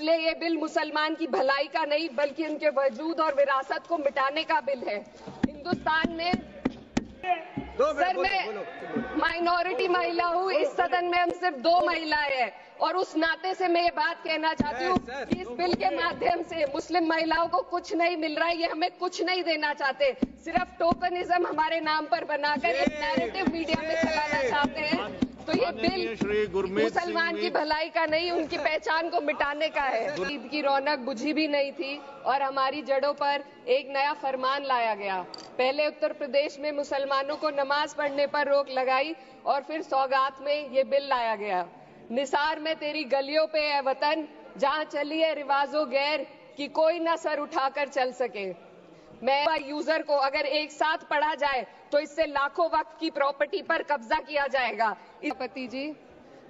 इसलिए ये बिल मुसलमान की भलाई का नहीं बल्कि उनके वजूद और विरासत को मिटाने का बिल है। हिंदुस्तान में सर मैं माइनॉरिटी महिला हूँ, इस सदन में हम सिर्फ 2 महिलाएं हैं और उस नाते से मैं ये बात कहना चाहती हूँ कि इस बिल के माध्यम से मुस्लिम महिलाओं को कुछ नहीं मिल रहा है, ये हमें कुछ नहीं देना चाहते, सिर्फ टोकनिज्म हमारे नाम पर बनाकर एक नैरेटिव मीडिया में चलाना चाहते हैं। तो ये बिल मुसलमान की भलाई का नहीं, उनकी पहचान को मिटाने का है। ईद की रौनक बुझी भी नहीं थी और हमारी जड़ों पर एक नया फरमान लाया गया। पहले उत्तर प्रदेश में मुसलमानों को नमाज पढ़ने पर रोक लगाई और फिर सौगात में ये बिल लाया गया। निसार में तेरी गलियों पे है वतन, जहां चली है रिवाजो गैर कि कोई ना सर उठाकर चल सके। मैं यूजर को अगर एक साथ पढ़ा जाए तो इससे लाखों वक्फ की प्रॉपर्टी पर कब्जा किया जाएगा। पति जी,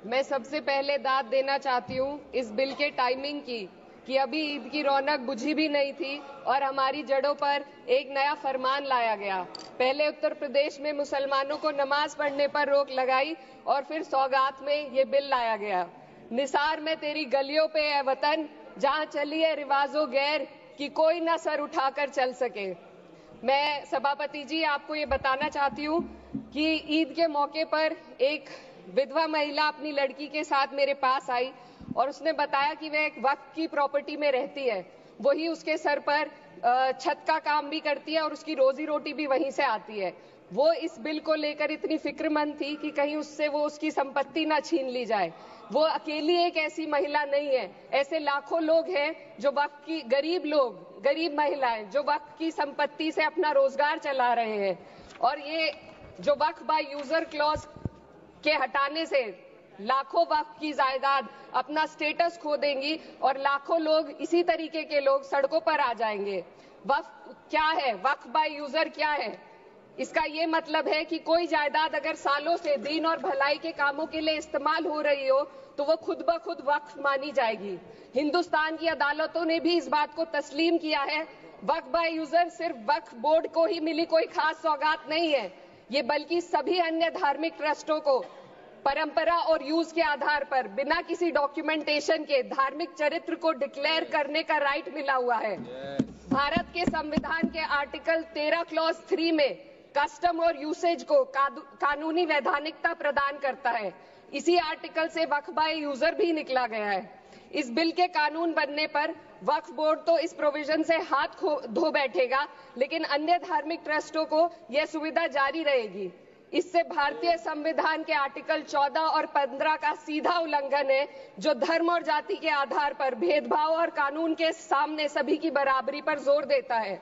मैं सबसे पहले दाद देना चाहती हूँ इस बिल के टाइमिंग की कि अभी ईद की रौनक बुझी भी नहीं थी और हमारी जड़ों पर एक नया फरमान लाया गया। पहले उत्तर प्रदेश में मुसलमानों को नमाज पढ़ने पर रोक लगाई और फिर सौगात में ये बिल लाया गया। निसार में तेरी गलियों पे है वतन, जहां चली है रिवाजो गैर कि कोई ना सर उठाकर चल सके। मैं सभापति जी आपको ये बताना चाहती हूँ कि ईद के मौके पर एक विधवा महिला अपनी लड़की के साथ मेरे पास आई और उसने बताया कि वह एक वक्फ की प्रॉपर्टी में रहती है, वही उसके सर पर छत का काम भी करती है और उसकी रोजी रोटी भी वहीं से आती है। वो इस बिल को लेकर इतनी फिक्रमंद थी कि कहीं उससे वो उसकी संपत्ति ना छीन ली जाए। वो अकेली एक ऐसी महिला नहीं है, ऐसे लाखों लोग हैं जो वक्फ की गरीब महिलाएं जो वक्फ की संपत्ति से अपना रोजगार चला रहे हैं। और ये जो वक्फ बाय यूजर क्लॉज के हटाने से लाखों वक्फ की जायदाद अपना स्टेटस खो देंगी और लाखों लोग इसी तरीके के लोग सड़कों पर आ जाएंगे। वक्फ क्या है, वक्फ बाय यूजर क्या है? इसका ये मतलब है कि कोई जायदाद अगर सालों से दीन और भलाई के कामों के लिए इस्तेमाल हो रही हो तो वो खुद ब खुद वक्फ मानी जाएगी। हिंदुस्तान की अदालतों ने भी इस बात को तस्लीम किया है। वक्फ बाय यूजर सिर्फ वक्फ बोर्ड को ही मिली कोई खास सौगात नहीं है, ये बल्कि सभी अन्य धार्मिक ट्रस्टों को परंपरा और यूज के आधार पर बिना किसी डॉक्यूमेंटेशन के धार्मिक चरित्र को डिक्लेयर करने का राइट मिला हुआ है। भारत के संविधान के आर्टिकल 13 क्लॉज 3 में कस्टम और यूसेज को कानूनी वैधानिकता प्रदान करता है। इसी आर्टिकल से वक्फ बाय यूजर भी निकला गया है। इस बिल के कानून बनने पर वक्फ बोर्ड तो इस प्रोविजन से हाथ धो बैठेगा, लेकिन अन्य धार्मिक ट्रस्टों को यह सुविधा जारी रहेगी। इससे भारतीय संविधान के आर्टिकल 14 और 15 का सीधा उल्लंघन है, जो धर्म और जाति के आधार पर भेदभाव और कानून के सामने सभी की बराबरी पर जोर देता है।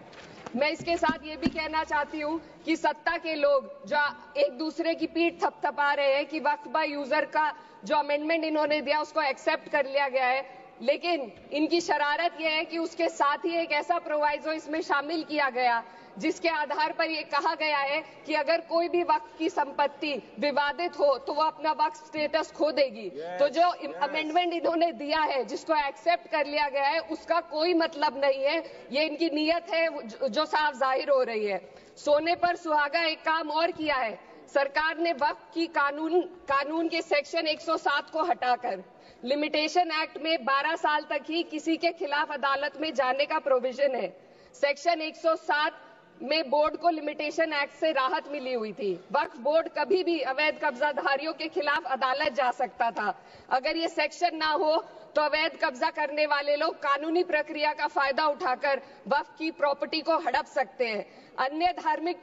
मैं इसके साथ ये भी कहना चाहती हूँ कि सत्ता के लोग जो एक दूसरे की पीठ थपथपा रहे हैं कि वक्फ बाय यूजर का जो अमेंडमेंट इन्होंने दिया उसको एक्सेप्ट कर लिया गया है, लेकिन इनकी शरारत यह है कि उसके साथ ही एक ऐसा प्रोवाइजो इसमें शामिल किया गया जिसके आधार पर यह कहा गया है कि अगर कोई भी वक्फ की संपत्ति विवादित हो तो वो अपना वक्फ स्टेटस खो देगी। तो जो अमेंडमेंट इन्होंने दिया है, जिसको एक्सेप्ट कर लिया गया है, उसका कोई मतलब नहीं है। ये इनकी नीयत है जो साफ जाहिर हो रही है। सोने पर सुहागा एक काम और किया है। सरकार ने वक्फ की कानून के सेक्शन 107 को हटाकर लिमिटेशन एक्ट में 12 साल तक ही किसी के खिलाफ अदालत में जाने का प्रोविजन है। सेक्शन 107 में बोर्ड को लिमिटेशन एक्ट से राहत मिली हुई थी। वक्फ बोर्ड कभी भी अवैध कब्जाधारियों के खिलाफ अदालत जा सकता था। अगर ये सेक्शन ना हो तो अवैध कब्जा करने वाले लोग कानूनी प्रक्रिया का फायदा उठाकर वक्फ की प्रॉपर्टी को हड़प सकते हैं। अन्य धार्मिक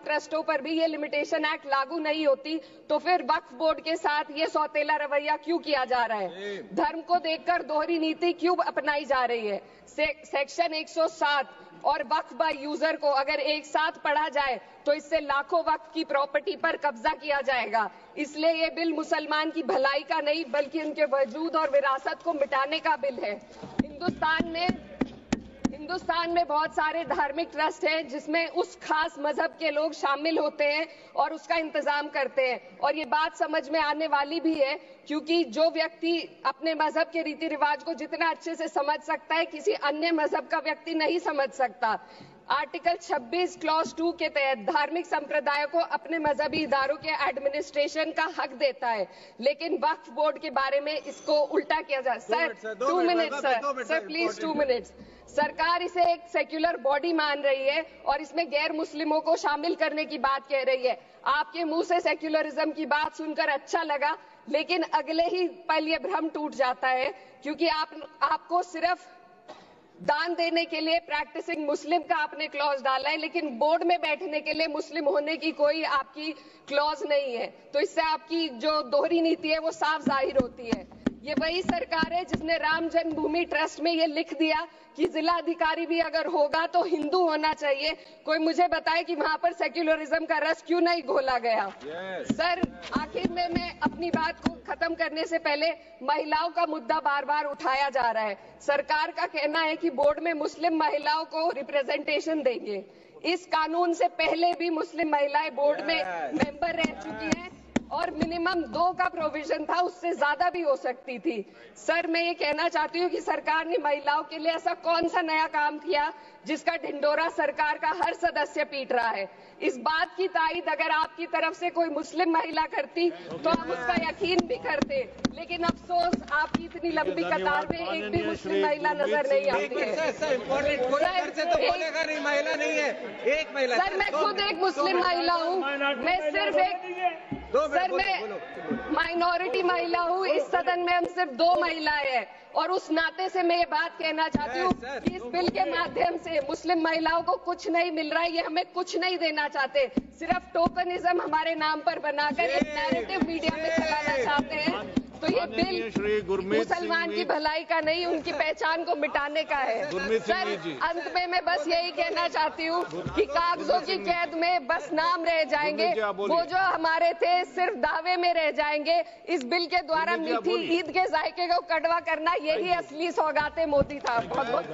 ट्रस्टों पर भी ये लिमिटेशन एक्ट लागू नहीं होती, तो फिर वक्फ बोर्ड के साथ ये सौतेला रवैया क्यों किया जा रहा है? धर्म को देखकर दोहरी नीति क्यों अपनाई जा रही है? सेक्शन 107 और वक्फ बाय यूजर को अगर एक साथ पढ़ा जाए तो इससे लाखों वक्फ की प्रॉपर्टी पर कब्जा किया जाएगा। इसलिए ये बिल मुसलमान की भलाई का नहीं बल्कि उनके वजूद और विरासत को मिटाने का बिल है। हिंदुस्तान में बहुत सारे धार्मिक ट्रस्ट हैं जिसमें उस खास मजहब के लोग शामिल होते हैं और उसका इंतजाम करते हैं। और ये बात समझ में आने वाली भी है, क्योंकि जो व्यक्ति अपने मजहब के रीति रिवाज को जितना अच्छे से समझ सकता है, किसी अन्य मजहब का व्यक्ति नहीं समझ सकता। आर्टिकल 26 क्लॉज 2 के तहत धार्मिक संप्रदायों को अपने मजहबी इदारों के एडमिनिस्ट्रेशन का हक देता है, लेकिन वक्फ बोर्ड के बारे में इसको उल्टा किया जा। Sir 2 minutes sir please 2 minutes. सरकार इसे एक सेक्युलर बॉडी मान रही है और इसमें गैर मुस्लिमों को शामिल करने की बात कह रही है। आपके मुंह से सेक्युलरिज्म की बात सुनकर अच्छा लगा, लेकिन अगले ही पल ये भ्रम टूट जाता है, क्योंकि आपको सिर्फ दान देने के लिए प्रैक्टिसिंग मुस्लिम का आपने क्लॉज डाला है, लेकिन बोर्ड में बैठने के लिए मुस्लिम होने की कोई आपकी क्लॉज नहीं है। तो इससे आपकी जो दोहरी नीति है वो साफ जाहिर होती है। ये वही सरकार है जिसने राम जन्मभूमि ट्रस्ट में ये लिख दिया कि जिला अधिकारी भी अगर होगा तो हिंदू होना चाहिए। कोई मुझे बताए कि वहां पर सेक्युलरिज्म का रस क्यों नहीं घोला गया। सर आखिर में मैं अपनी बात को खत्म करने से पहले महिलाओं का मुद्दा बार बार उठाया जा रहा है। सरकार का कहना है कि बोर्ड में मुस्लिम महिलाओं को रिप्रेजेंटेशन देंगे। इस कानून से पहले भी मुस्लिम महिलाएं बोर्ड में मेंबर रह चुकी हैं और मिनिमम 2 का प्रोविजन था, उससे ज्यादा भी हो सकती थी। सर मैं ये कहना चाहती हूँ कि सरकार ने महिलाओं के लिए ऐसा कौन सा नया काम किया जिसका ढिंडोरा सरकार का हर सदस्य पीट रहा है। इस बात की तायीद अगर आपकी तरफ से कोई मुस्लिम महिला करती तो आप उसका यकीन भी करते, लेकिन अफसोस आपकी इतनी लंबी कतार में एक भी मुस्लिम महिला नजर नहीं आती है। सर मैं खुद एक मुस्लिम महिला हूँ, मैं सिर्फ एक सर मैं माइनॉरिटी महिला हूँ। इस सदन में हम सिर्फ 2 महिलाएं हैं और उस नाते से मैं ये बात कहना चाहती हूँ कि इस बिल के माध्यम से मुस्लिम महिलाओं को कुछ नहीं मिल रहा है। ये हमें कुछ नहीं देना चाहते, सिर्फ टोकनिज्म हमारे नाम पर बनाकर एक नैरेटिव मीडिया में चलाना चाहते हैं। तो ये बिल मुसलमान की भलाई का नहीं, उनकी पहचान को मिटाने का है। सर अंत में मैं बस यही कहना चाहती हूँ कि कागजों की कैद में बस नाम रह जाएंगे, वो जो हमारे थे सिर्फ दावे में रह जाएंगे। इस बिल के द्वारा मीठी ईद के जायके को कड़वा करना यही असली सौगाते मोदी था। बहुत बहुत